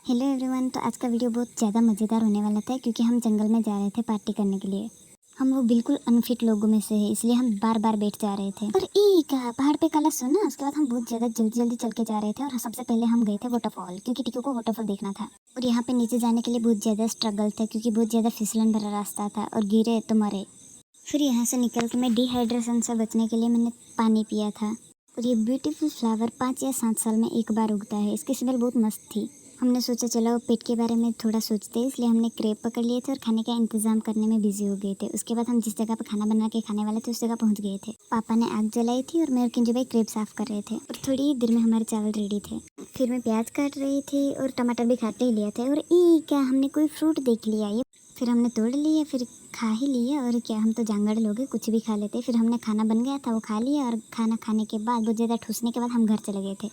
Hello everyone. तो आज का वीडियो बहुत ज़्यादा मज़ेदार होने वाला था क्योंकि हम जंगल में जा रहे थे पार्टी करने के लिए। हम वो बिल्कुल अनफिट लोगों में से है, इसलिए हम बार बार बैठ जा रहे थे। और का पहाड़ पे कल सुना, उसके बाद हम बहुत ज़्यादा जल्दी जल्दी चल के जा रहे थे और सबसे पहले हम गए थे वाटरफॉल, क्योंकि टिको को वाटरफॉल देखना था। और यहाँ पे नीचे जाने के लिए बहुत ज़्यादा स्ट्रगल था क्योंकि बहुत ज़्यादा फिसलन भरा रास्ता था और गिरे तो मरे। फिर यहाँ से निकल के मैं डिहाइड्रेशन से बचने के लिए मैंने पानी पिया था। और ये ब्यूटीफुल फ्लावर 5 या 7 साल में एक बार उगता है। इसकी स्मेल बहुत मस्त थी। हमने सोचा चलो पेट के बारे में थोड़ा सोचते हैं, इसलिए हमने क्रेप पकड़ लिए थे और खाने का इंतजाम करने में बिजी हो गए थे। उसके बाद हम जिस जगह पर खाना बना के खाने वाले थे उस जगह पहुंच गए थे। पापा ने आग जलाई थी और मैं और किंजू भाई क्रेप साफ कर रहे थे और थोड़ी ही देर में हमारे चावल रेडी थे। फिर मैं प्याज काट रही थी और टमाटर भी काट ही लिया था। और क्या हमने कोई फ्रूट देख लिया, ये फिर हमने तोड़ लिया, फिर खा ही लिया। और क्या, हम तो जांगड़ लोग हैं, कुछ भी खा लेते। फिर हमने खाना बन गया था, वो खा लिया और खाना खाने के बाद बहुत ज़्यादा ठूसने के बाद हम घर चले गए थे।